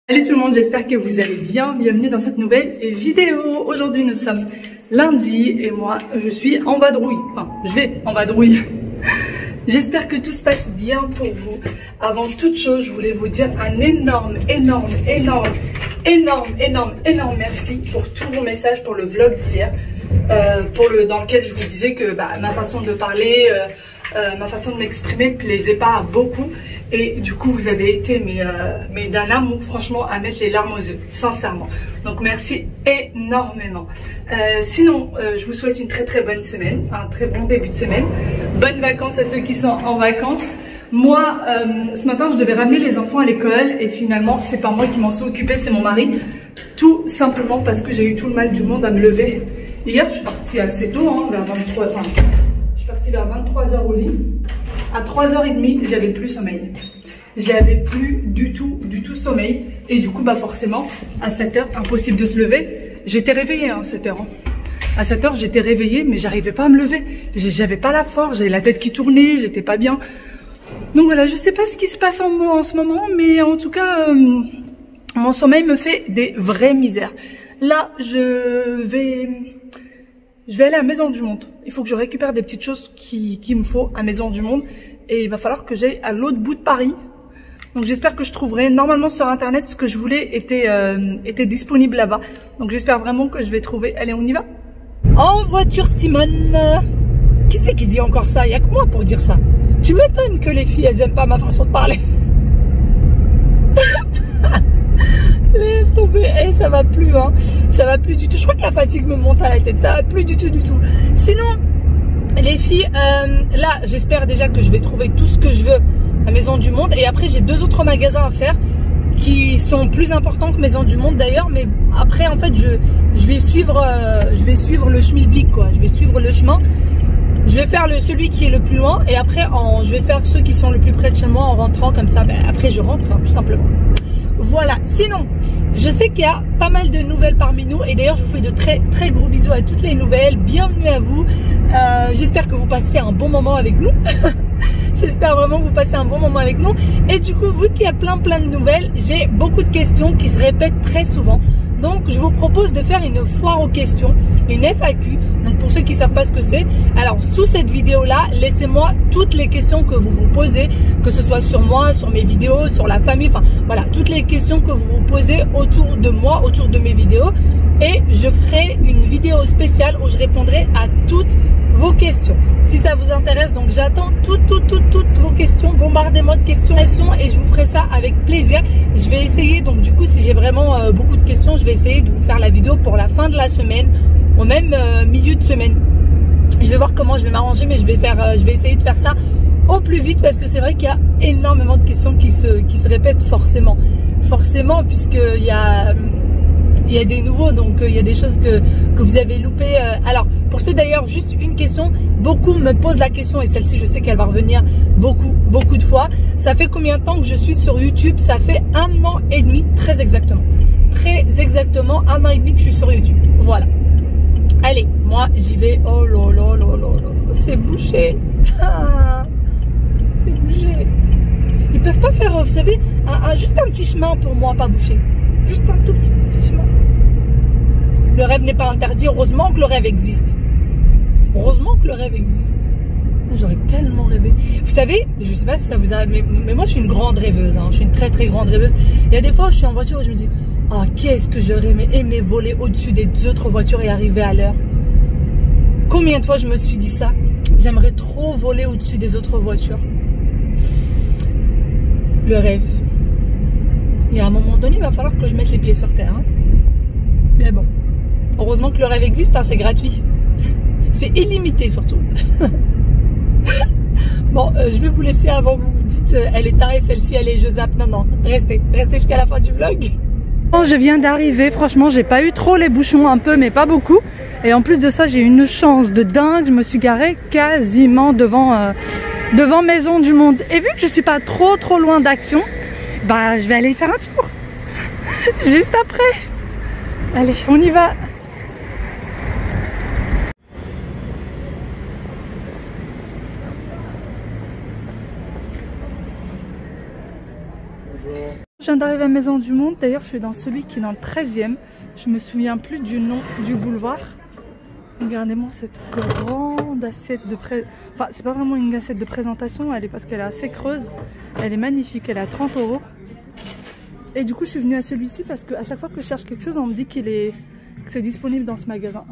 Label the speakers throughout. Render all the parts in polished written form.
Speaker 1: Salut tout le monde, j'espère que vous allez bien. Bienvenue dans cette nouvelle vidéo. Aujourd'hui nous sommes lundi et moi je suis en vadrouille. Enfin, je vais en vadrouille. J'espère que tout se passe bien pour vous. Avant toute chose, je voulais vous dire un énorme merci pour tous vos messages pour le vlog d'hier. Dans lequel je vous disais que ma façon de parler, ma façon de m'exprimer ne plaisait pas à beaucoup. Et du coup, vous avez été mais d'un amour, franchement, à mettre les larmes aux yeux, sincèrement. Donc, merci énormément. Sinon, je vous souhaite une très bonne semaine, un très bon début de semaine. Bonnes vacances à ceux qui sont en vacances. Moi, ce matin, je devais ramener les enfants à l'école et finalement, c'est pas moi qui m'en suis occupée, c'est mon mari. Tout simplement parce que j'ai eu tout le mal du monde à me lever. Hier, je suis partie assez tôt, hein, vers 23h. Enfin, je suis partie vers 23h au lit. À 3h30, j'avais plus sommeil. J'avais plus du tout sommeil. Et du coup, forcément, à 7h, impossible de se lever. J'étais réveillée à 7h. À 7h, j'étais réveillée, mais j'arrivais pas à me lever. J'avais pas la force, j'avais la tête qui tournait, j'étais pas bien. Donc voilà, je sais pas ce qui se passe en ce moment, mais en tout cas, mon sommeil me fait des vraies misères. Là, je vais aller à Maison du Monde. Il faut que je récupère des petites choses qu'il me faut à Maison du Monde. Et il va falloir que j'aille à l'autre bout de Paris. Donc j'espère que je trouverai. Normalement sur internet, ce que je voulais était disponible là-bas. Donc j'espère vraiment que je vais trouver. Allez, on y va. En voiture, Simone. Qui c'est qui dit encore ça? Il n'y a que moi pour dire ça. Tu m'étonnes que les filles, elles aiment pas ma façon de parler. Laisse tomber, ça va plus, hein. Ça va plus du tout. Je crois que la fatigue me monte à la tête. Ça va plus du tout. Sinon, les filles, là, j'espère déjà que je vais trouver tout ce que je veux à Maison du Monde. Et après, j'ai 2 autres magasins à faire qui sont plus importants que Maison du Monde d'ailleurs. Mais après, en fait, je vais suivre le schmilblick, quoi. Je vais suivre le chemin. Je vais faire celui qui est le plus loin. Et après, je vais faire ceux qui sont le plus près de chez moi en rentrant comme ça. Après, je rentre, hein, tout simplement. Voilà, sinon, je sais qu'il y a pas mal de nouvelles parmi nous et d'ailleurs je vous fais de très gros bisous à toutes les nouvelles, bienvenue à vous, j'espère que vous passez un bon moment avec nous, j'espère vraiment que vous passez un bon moment avec nous et du coup, vu qu'il y a plein de nouvelles, j'ai beaucoup de questions qui se répètent très souvent. Donc, je vous propose de faire une foire aux questions, une FAQ. Donc, pour ceux qui ne savent pas ce que c'est, alors, sous cette vidéo-là, laissez-moi toutes les questions que vous vous posez, que ce soit sur moi, sur mes vidéos, sur la famille, enfin, voilà, toutes les questions que vous vous posez autour de moi, autour de mes vidéos. Et je ferai une vidéo spéciale où je répondrai à toutes vos questions. Si ça vous intéresse, donc j'attends toutes vos questions, bombardez-moi de questions et je vous ferai ça avec plaisir. Je vais essayer, donc du coup, si j'ai vraiment beaucoup de questions, je vais essayer de vous faire la vidéo pour la fin de la semaine, au même milieu de semaine. Je vais voir comment je vais m'arranger, mais je vais essayer de faire ça au plus vite parce que c'est vrai qu'il y a énormément de questions qui se répètent forcément, puisqu'il y a des nouveaux, donc il y a des choses que vous avez loupées. Alors, pour ceux d'ailleurs, juste une question. Beaucoup me posent la question, et celle-ci, je sais qu'elle va revenir beaucoup de fois. Ça fait combien de temps que je suis sur YouTube? Ça fait 1 an et demi, très exactement. Très exactement, 1 an et demi que je suis sur YouTube. Voilà. Allez, moi, j'y vais. Oh là, c'est bouché. C'est bouché. Ils peuvent pas faire, vous savez, juste un petit chemin pour moi, pas bouché. Juste un tout petit chemin. Le rêve n'est pas interdit. Heureusement que le rêve existe. Heureusement que le rêve existe. J'aurais tellement rêvé. Vous savez, je sais pas si ça vous a... Mais moi, je suis une grande rêveuse. Hein. Je suis une très grande rêveuse. Il y a des fois, je suis en voiture et je me dis... Oh, qu'est-ce que j'aurais aimé voler au-dessus des autres voitures et arriver à l'heure. Combien de fois je me suis dit ça? J'aimerais trop voler au-dessus des autres voitures. Le rêve. Et à un moment donné, il va falloir que je mette les pieds sur terre. Hein. Mais bon, heureusement que le rêve existe, hein, c'est gratuit. C'est illimité surtout. Bon, je vais vous laisser avant que vous vous dites elle est tarée celle-ci, elle est je zappe. Non, restez jusqu'à la fin du vlog. Je viens d'arriver, franchement, j'ai pas eu trop les bouchons, un peu, mais pas beaucoup. Et en plus de ça, j'ai eu une chance de dingue. Je me suis garée quasiment devant Maison du Monde. Et vu que je suis pas trop loin d'Action, je vais aller y faire un tour. Juste après. Allez, on y va. viens d'arriver à Maison du Monde. D'ailleurs, je suis dans celui qui est dans le 13e. Je me souviens plus du nom du boulevard. Regardez-moi cette grande assiette de Enfin, c'est pas vraiment une assiette de présentation, elle est parce qu'elle est assez creuse. Elle est magnifique, elle est à 30 €. Et du coup, je suis venue à celui-ci parce qu'à chaque fois que je cherche quelque chose, on me dit que c'est disponible dans ce magasin.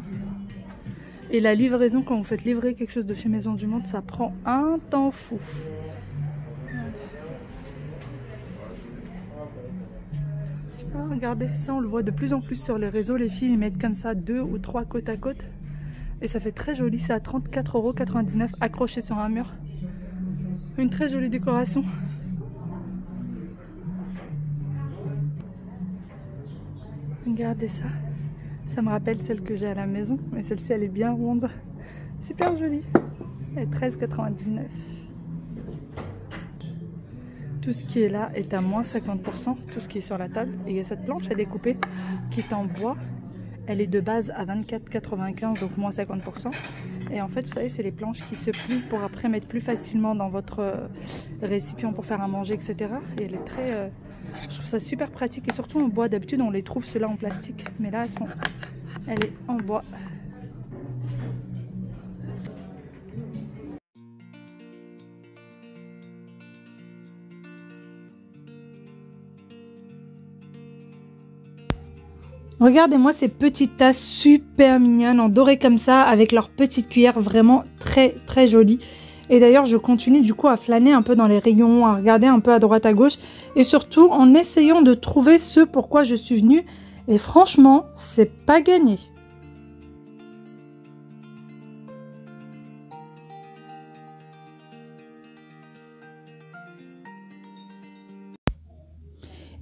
Speaker 1: Et la livraison, quand vous faites livrer quelque chose de chez Maison du Monde, ça prend un temps fou. Ah, regardez, ça on le voit de plus en plus sur les réseaux. Les filles ils mettent comme ça 2 ou 3 côte à côte. Et ça fait très joli, c'est à 34,99 € accroché sur un mur. Une très jolie décoration. Regardez ça. Ça me rappelle celle que j'ai à la maison. Mais celle-ci elle est bien ronde. Super jolie. Elle est 13,99 €. Tout ce qui est là est à moins 50%. Tout ce qui est sur la table. Et il y a cette planche à découper qui est en bois. Elle est de base à 24,95 €, donc moins 50%. Et en fait, vous savez, c'est les planches qui se plient pour après mettre plus facilement dans votre récipient pour faire à manger, etc. Et elle est très... je trouve ça super pratique et surtout en bois. D'habitude, on les trouve ceux-là en plastique. Mais là, elle est en bois. Regardez-moi ces petites tasses super mignonnes en doré comme ça avec leurs petites cuillères vraiment très très jolies. Et d'ailleurs je continue du coup à flâner un peu dans les rayons, à regarder un peu à droite à gauche et surtout en essayant de trouver ce pourquoi je suis venue. Et franchement, c'est pas gagné.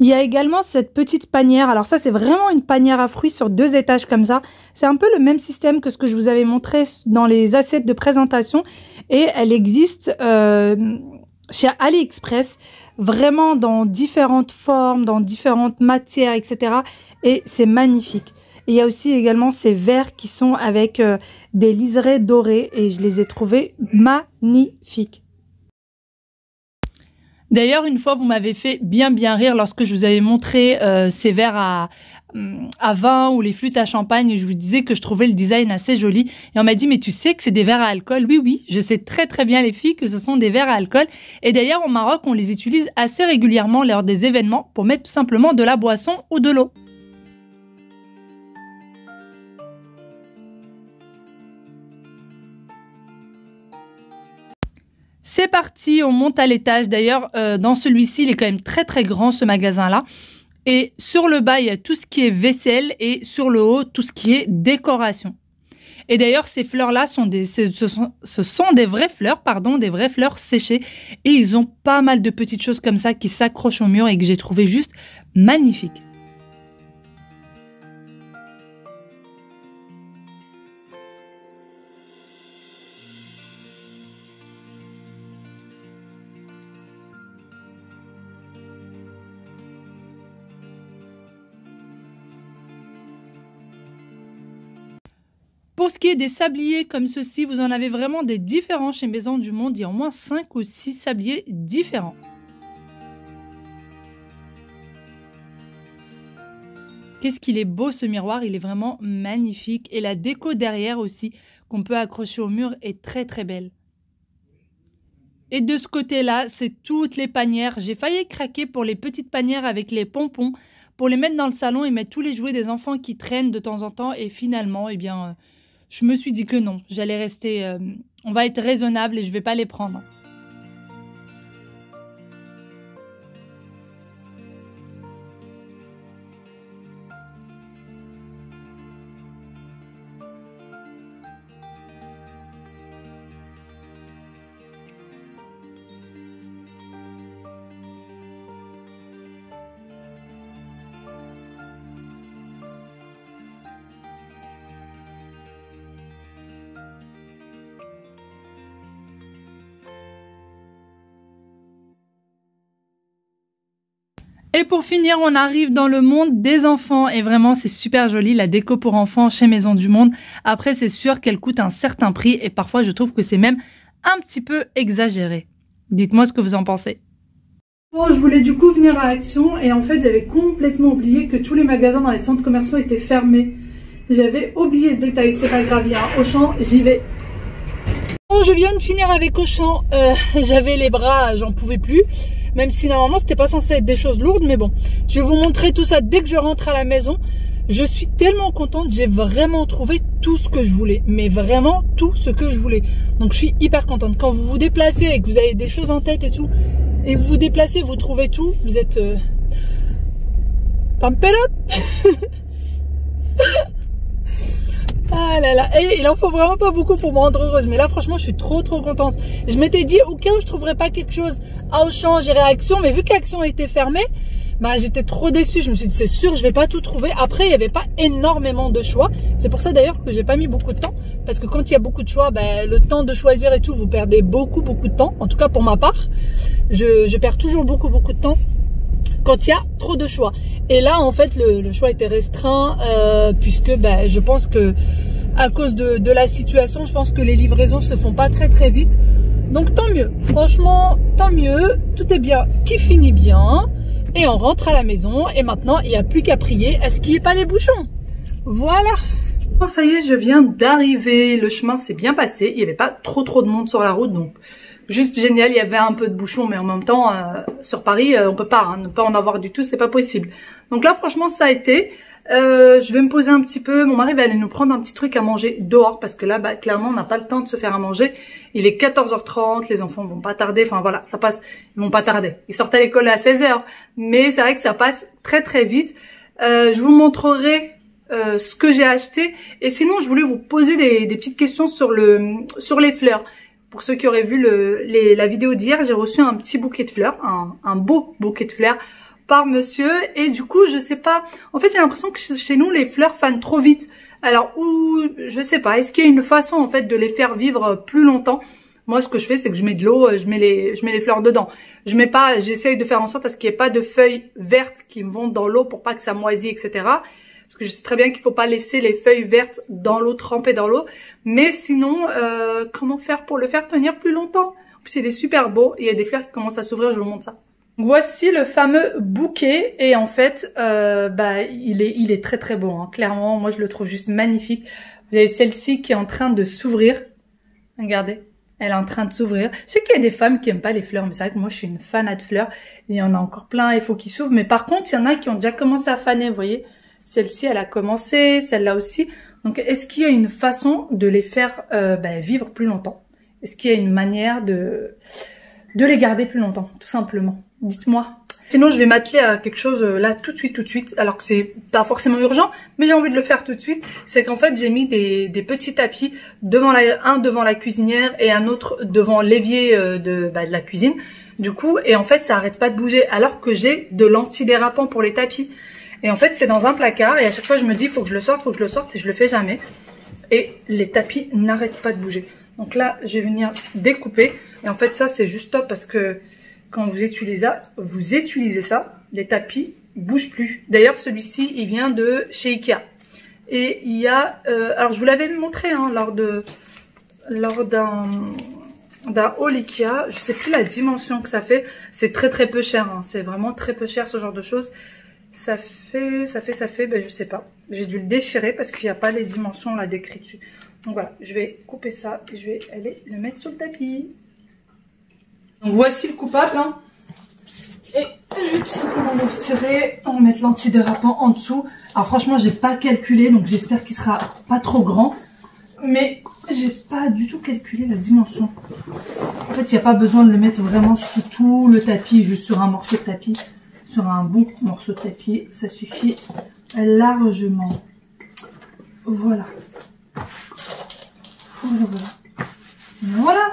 Speaker 1: Il y a également cette petite panière. Alors ça, c'est vraiment une panière à fruits sur 2 étages comme ça. C'est un peu le même système que ce que je vous avais montré dans les assiettes de présentation. Et elle existe chez AliExpress, vraiment dans différentes formes, dans différentes matières, etc. Et c'est magnifique. Et il y a aussi également ces verres qui sont avec des liserés dorés. Et je les ai trouvés magnifiques. D'ailleurs, une fois, vous m'avez fait bien rire lorsque je vous avais montré ces verres à vin ou les flûtes à champagne. Et je vous disais que je trouvais le design assez joli. Et on m'a dit, mais tu sais que c'est des verres à alcool? Oui, oui, je sais très bien les filles que ce sont des verres à alcool. Et d'ailleurs, au Maroc, on les utilise assez régulièrement lors des événements pour mettre tout simplement de la boisson ou de l'eau. C'est parti, on monte à l'étage. D'ailleurs, dans celui-ci, il est quand même très grand, ce magasin-là. Et sur le bas, il y a tout ce qui est vaisselle et sur le haut, tout ce qui est décoration. Et d'ailleurs, ces fleurs-là, ce sont des vraies fleurs, pardon, des vraies fleurs séchées. Et ils ont pas mal de petites choses comme ça qui s'accrochent au mur et que j'ai trouvé juste magnifiques. Pour ce qui est des sabliers comme ceci, vous en avez vraiment des différents chez Maison du Monde. Il y a au moins 5 ou 6 sabliers différents. Qu'est-ce qu'il est beau ce miroir, il est vraiment magnifique. Et la déco derrière aussi, qu'on peut accrocher au mur, est très belle. Et de ce côté-là, c'est toutes les panières. J'ai failli craquer pour les petites panières avec les pompons, pour les mettre dans le salon et mettre tous les jouets des enfants qui traînent de temps en temps. Et finalement, eh bien... je me suis dit que non, j'allais rester... on va être raisonnable et je ne vais pas les prendre. Et pour finir, on arrive dans le monde des enfants. Et vraiment, c'est super joli, la déco pour enfants chez Maison du Monde. Après, c'est sûr qu'elle coûte un certain prix. Et parfois, je trouve que c'est même un petit peu exagéré. Dites-moi ce que vous en pensez. Bon, je voulais du coup venir à Action et en fait j'avais complètement oublié que tous les magasins dans les centres commerciaux étaient fermés. J'avais oublié ce détail, c'est pas grave, il y a un Auchan, j'y vais. Bon, je viens de finir avec Auchan, j'avais les bras, j'en pouvais plus. Même si normalement c'était pas censé être des choses lourdes, mais bon. Je vais vous montrer tout ça dès que je rentre à la maison. Je suis tellement contente, j'ai vraiment trouvé tout ce que je voulais. Mais vraiment tout ce que je voulais. Donc je suis hyper contente. Quand vous vous déplacez et que vous avez des choses en tête et tout, et vous vous déplacez, vous trouvez tout, vous êtes... Pump it up. Ah là là, et il en faut vraiment pas beaucoup pour me rendre heureuse. Mais là franchement je suis trop contente. Je m'étais dit au cas où je trouverais pas quelque chose à Auchan, j'irai à Action. Mais vu qu'Action était fermée, bah j'étais trop déçue. Je me suis dit c'est sûr je vais pas tout trouver. Après il y avait pas énormément de choix. C'est pour ça d'ailleurs que j'ai pas mis beaucoup de temps. Parce que quand il y a beaucoup de choix, bah, le temps de choisir et tout, vous perdez beaucoup de temps. En tout cas pour ma part, je perds toujours beaucoup de temps quand il y a trop de choix. Et là en fait le choix était restreint puisque bah, je pense que à cause de la situation, je pense que les livraisons se font pas très vite. Donc tant mieux, franchement tant mieux, tout est bien qui finit bien. Et on rentre à la maison et maintenant il n'y a plus qu'à prier à ce qu'il n'y ait pas les bouchons. Voilà. Bon, ça y est, je viens d'arriver, le chemin s'est bien passé, il n'y avait pas trop de monde sur la route, donc juste génial, il y avait un peu de bouchons, mais en même temps, sur Paris, on peut pas, ne pas en avoir du tout, c'est pas possible. Donc là, franchement, ça a été. Je vais me poser un petit peu. Mon mari va aller nous prendre un petit truc à manger dehors, parce que là, bah, clairement, on n'a pas le temps de se faire à manger. Il est 14h30, les enfants vont pas tarder, enfin voilà, ça passe, ils vont pas tarder. Ils sortent à l'école à 16h, mais c'est vrai que ça passe très vite. Je vous montrerai ce que j'ai acheté, et sinon, je voulais vous poser des petites questions sur les fleurs. Pour ceux qui auraient vu la vidéo d'hier, j'ai reçu un petit bouquet de fleurs, un beau bouquet de fleurs par monsieur. Et du coup, je sais pas, en fait j'ai l'impression que chez nous les fleurs fanent trop vite. Alors, je sais pas, est-ce qu'il y a une façon en fait de les faire vivre plus longtemps? Moi ce que je fais c'est que je mets de l'eau, je mets les fleurs dedans. J'essaye de faire en sorte à ce qu'il n'y ait pas de feuilles vertes qui me vont dans l'eau pour pas que ça moisisse, etc. Parce que je sais très bien qu'il faut pas laisser les feuilles vertes dans l'eau, trempées dans l'eau. Mais sinon, comment faire pour le faire tenir plus longtemps? En plus, il est super beau. Il y a des fleurs qui commencent à s'ouvrir, je vous montre ça. Voici le fameux bouquet. Et en fait, bah, il est très beau. Hein. Clairement, moi, je le trouve juste magnifique. Vous avez celle-ci qui est en train de s'ouvrir. Regardez, elle est en train de s'ouvrir. Je sais qu'il y a des femmes qui aiment pas les fleurs, mais c'est vrai que moi, je suis une fanat de fleurs. Il y en a encore plein, il faut qu'ils s'ouvrent. Mais par contre, il y en a qui ont déjà commencé à faner, vous voyez. Celle-ci, elle a commencé, celle-là aussi. Donc, est-ce qu'il y a une façon de les faire vivre plus longtemps? Est-ce qu'il y a une manière de les garder plus longtemps, tout simplement? Dites-moi. Sinon, je vais m'atteler à quelque chose là tout de suite. Alors que c'est pas forcément urgent, mais j'ai envie de le faire tout de suite. C'est qu'en fait, j'ai mis des petits tapis un devant la cuisinière et un autre devant l'évier de la cuisine. Du coup, et en fait, ça arrête pas de bouger. Alors que j'ai de l'antidérapant pour les tapis. Et en fait, c'est dans un placard et à chaque fois, je me dis, faut que je le sorte et je le fais jamais. Et les tapis n'arrêtent pas de bouger. Donc là, je vais venir découper. Et en fait, ça, c'est juste top parce que quand vous utilisez ça, les tapis bougent plus. D'ailleurs, celui-ci, il vient de chez Ikea. Et il y a, alors je vous l'avais montré hein, lors d'un haul Ikea. Je sais plus la dimension que ça fait. C'est très peu cher. Hein. C'est vraiment très peu cher ce genre de choses. Ça fait, ben je sais pas. J'ai dû le déchirer parce qu'il n'y a pas les dimensions là décrites dessus. Donc voilà, je vais couper ça et je vais aller le mettre sur le tapis. Donc voici le coupable. Hein. Et je vais tout simplement le retirer. On va mettre l'antidérapant en dessous. Alors franchement, j'ai pas calculé, donc j'espère qu'il sera pas trop grand. Mais j'ai pas du tout calculé la dimension. En fait, il n'y a pas besoin de le mettre vraiment sous tout le tapis, juste sur un morceau de tapis. Sur un bon morceau de tapis, ça suffit largement. Voilà. Voilà.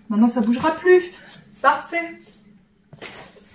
Speaker 1: Maintenant, ça bougera plus. Parfait.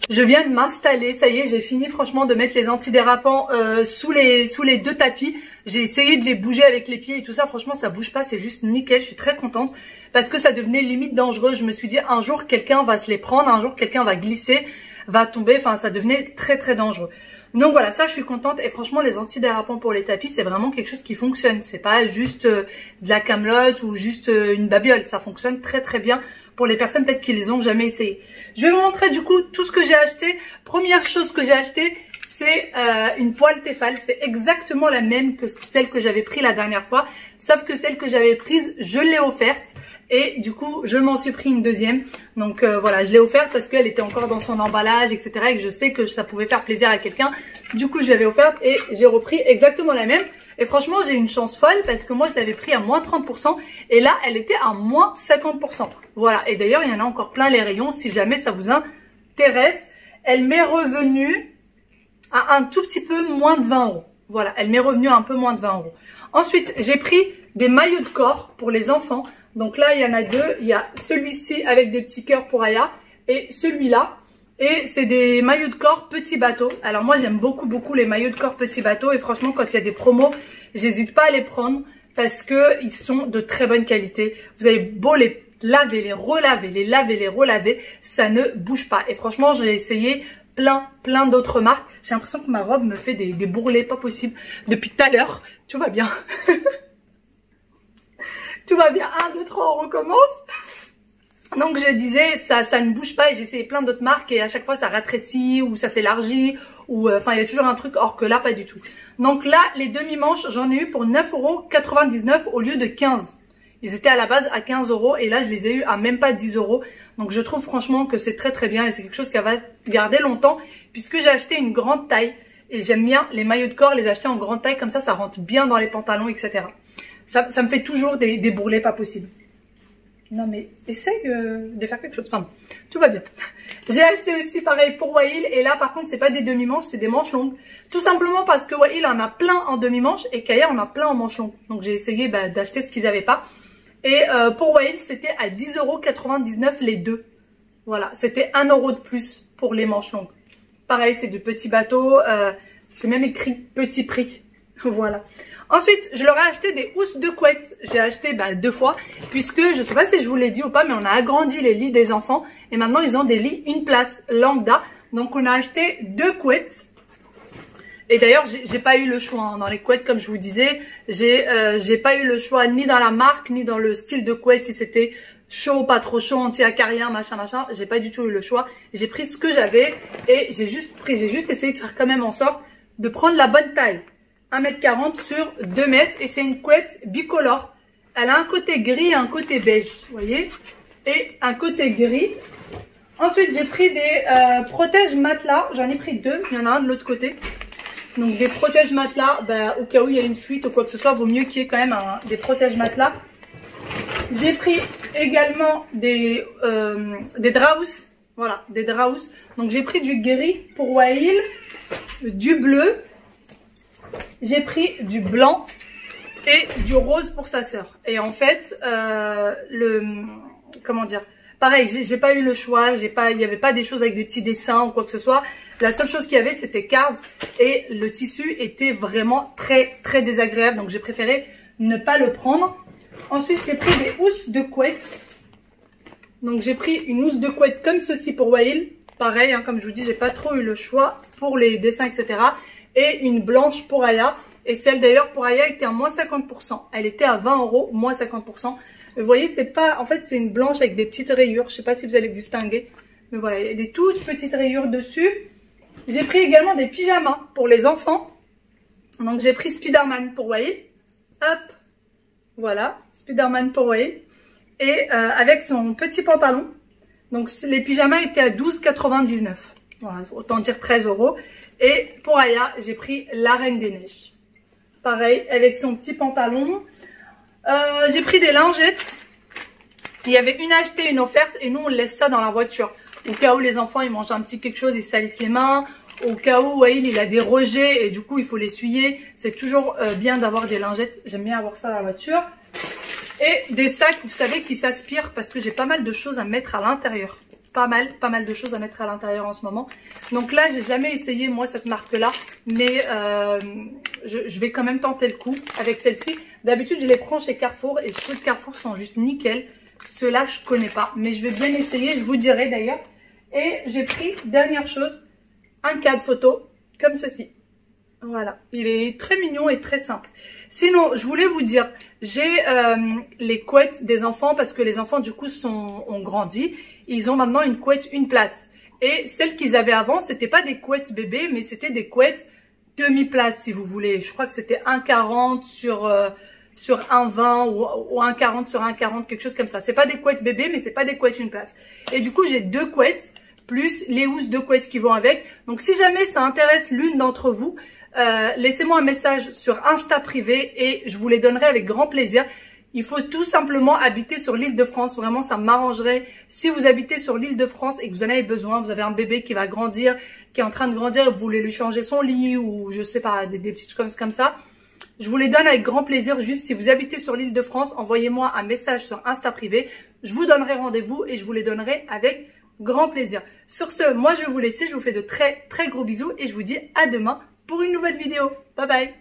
Speaker 1: Je viens de m'installer, ça y est, j'ai fini franchement de mettre les antidérapants sous les deux tapis. J'ai essayé de les bouger avec les pieds et tout ça, franchement ça bouge pas, c'est juste nickel, je suis très contente. Parce que ça devenait limite dangereux, je me suis dit un jour quelqu'un va se les prendre, un jour quelqu'un va glisser, va tomber, enfin ça devenait très dangereux. Donc voilà, ça je suis contente et franchement les antidérapants pour les tapis c'est vraiment quelque chose qui fonctionne. C'est pas juste de la camelote ou juste une babiole, ça fonctionne très bien pour les personnes peut-être qui les ont jamais essayé. Je vais vous montrer du coup tout ce que j'ai acheté. Première chose que j'ai acheté, c'est une poêle Tefal. C'est exactement la même que celle que j'avais prise la dernière fois. Sauf que celle que j'avais prise, je l'ai offerte. Et du coup, je m'en suis pris une deuxième. Donc voilà, je l'ai offerte parce qu'elle était encore dans son emballage, etc. Et que je sais que ça pouvait faire plaisir à quelqu'un. Du coup, je l'avais offerte et j'ai repris exactement la même. Et franchement, j'ai une chance folle parce que moi, je l'avais pris à moins 30%. Et là, elle était à moins 50%. Voilà. Et d'ailleurs, il y en a encore plein les rayons. Si jamais ça vous intéresse, elle m'est revenue à un tout petit peu moins de 20 euros. Voilà, elle m'est revenue à un peu moins de 20 euros. Ensuite, j'ai pris des maillots de corps pour les enfants. Donc là, il y en a deux. Il y a celui-ci avec des petits cœurs pour Aya et celui-là. Et c'est des maillots de corps petits bateaux. Alors moi, j'aime beaucoup les maillots de corps petits bateaux. Et franchement, quand il y a des promos, j'hésite pas à les prendre parce que ils sont de très bonne qualité. Vous avez beau les laver, les relaver, les laver, les relaver, ça ne bouge pas. Et franchement, j'ai essayé plein d'autres marques. J'ai l'impression que ma robe me fait des bourrelets pas possible. Depuis tout à l'heure, tout va bien. Tout va bien. 1, 2, 3, on recommence. Donc je disais, ça ne bouge pas et j'ai essayé plein d'autres marques et à chaque fois ça rétrécit ou ça s'élargit ou enfin il y a toujours un truc, or que là pas du tout. Donc là, les demi-manches, j'en ai eu pour 9,99 € au lieu de 15. Ils étaient à la base à 15 € et là je les ai eu à même pas 10 €. Donc je trouve franchement que c'est très bien et c'est quelque chose qui va garder longtemps puisque j'ai acheté une grande taille et j'aime bien les maillots de corps les acheter en grande taille, comme ça rentre bien dans les pantalons, etc. Ça me fait toujours des bourrelets pas possibles. Non mais essaye de faire quelque chose. Enfin, tout va bien. J'ai acheté aussi pareil pour Wail et là par contre c'est pas des demi-manches, c'est des manches longues. Tout simplement parce que Wail en a plein en demi-manches et Kaya en a plein en manches longues. Donc j'ai essayé d'acheter ce qu'ils avaient pas. Et pour Wail c'était à 10,99 € les deux. Voilà, c'était 1 € de plus pour les manches longues. Pareil, c'est du petit bateau, c'est même écrit petit prix. Voilà. Ensuite, je leur ai acheté des housses de couette. J'ai acheté 2 fois, puisque je sais pas si je vous l'ai dit ou pas, mais on a agrandi les lits des enfants. Et maintenant, ils ont des lits une place lambda. Donc, on a acheté 2 couettes. Et d'ailleurs, j'ai pas eu le choix hein, dans les couettes, comme je vous disais. J'ai pas eu le choix ni dans la marque, ni dans le style de couette, si c'était chaud, pas trop chaud, anti-acarien, machin. J'ai pas du tout eu le choix. J'ai pris ce que j'avais et j'ai juste essayé de faire quand même en sorte de prendre la bonne taille. 1,40 m sur 2 m et c'est une couette bicolore. Elle a un côté gris et un côté beige, vous voyez, et un côté gris. Ensuite, j'ai pris des protèges matelas. J'en ai pris 2, il y en a un de l'autre côté. Donc des protèges matelas, au cas où il y a une fuite ou quoi que ce soit, vaut mieux qu'il y ait quand même des protèges matelas. J'ai pris également des draps. Voilà, des draps. Donc j'ai pris du gris pour Wail, du bleu. J'ai pris du blanc et du rose pour sa sœur. Et en fait, comment dire, pareil, j'ai pas eu le choix, il y avait pas des choses avec des petits dessins ou quoi que ce soit. La seule chose qu'il y avait, c'était Cards et le tissu était vraiment très désagréable. Donc j'ai préféré ne pas le prendre. Ensuite, j'ai pris des housses de couette. Donc j'ai pris une housse de couette comme ceci pour Wail. Pareil, hein, comme je vous dis, j'ai pas trop eu le choix pour les dessins, etc. Et une blanche pour Aya. Et celle d'ailleurs pour Aya était à moins 50%. Elle était à 20 €, moins 50%. Vous voyez, c'est pas, en fait, c'est une blanche avec des petites rayures. Je sais pas si vous allez distinguer. Mais voilà, il y a des toutes petites rayures dessus. J'ai pris également des pyjamas pour les enfants. Donc j'ai pris Spider-Man pour Wail. Hop. Voilà, Spider-Man pour Wail. Et avec son petit pantalon. Donc les pyjamas étaient à 12,99 €. Voilà, autant dire 13 €. Et pour Aya, j'ai pris la Reine des Neiges. Pareil, avec son petit pantalon. J'ai pris des lingettes. Il y avait une achetée, une offerte. Et nous, on laisse ça dans la voiture. Au cas où les enfants, ils mangent un petit quelque chose, ils salissent les mains. Au cas où Wail, il a des rejets et du coup, il faut l'essuyer. C'est toujours bien d'avoir des lingettes. J'aime bien avoir ça dans la voiture. Et des sacs, vous savez, qui s'aspirent parce que j'ai pas mal de choses à mettre à l'intérieur. Pas mal de choses à mettre à l'intérieur en ce moment. Donc là, j'ai jamais essayé, moi, cette marque-là. Mais je vais quand même tenter le coup avec celle-ci. D'habitude, je les prends chez Carrefour. Et ceux de Carrefour sont juste nickel. Ceux-là, je connais pas. Mais je vais bien essayer, je vous dirai d'ailleurs. Et j'ai pris, dernière chose, un cadre photo comme ceci. Voilà, il est très mignon et très simple. Sinon, je voulais vous dire, j'ai les couettes des enfants parce que les enfants du coup ont grandi. Ils ont maintenant une couette, une place. Et celles qu'ils avaient avant, c'était pas des couettes bébés, mais c'était des couettes demi-place si vous voulez. Je crois que c'était 1,40 sur 1,20 ou 1,40 sur 1,40, quelque chose comme ça. C'est pas des couettes bébés, mais c'est pas des couettes une place. Et du coup, j'ai 2 couettes plus les housses de couettes qui vont avec. Donc, si jamais ça intéresse l'une d'entre vous, laissez-moi un message sur Insta privé et je vous les donnerai avec grand plaisir. Il faut tout simplement habiter sur l'île de France. Vraiment, ça m'arrangerait. Si vous habitez sur l'île de France et que vous en avez besoin, vous avez un bébé qui va grandir, qui est en train de grandir et vous voulez lui changer son lit ou je sais pas, des petites choses comme ça. Je vous les donne avec grand plaisir. Juste si vous habitez sur l'île de France, envoyez-moi un message sur Insta privé. Je vous donnerai rendez-vous et je vous les donnerai avec grand plaisir. Sur ce, moi je vais vous laisser. Je vous fais de très très gros bisous et je vous dis à demain pour une nouvelle vidéo. Bye bye.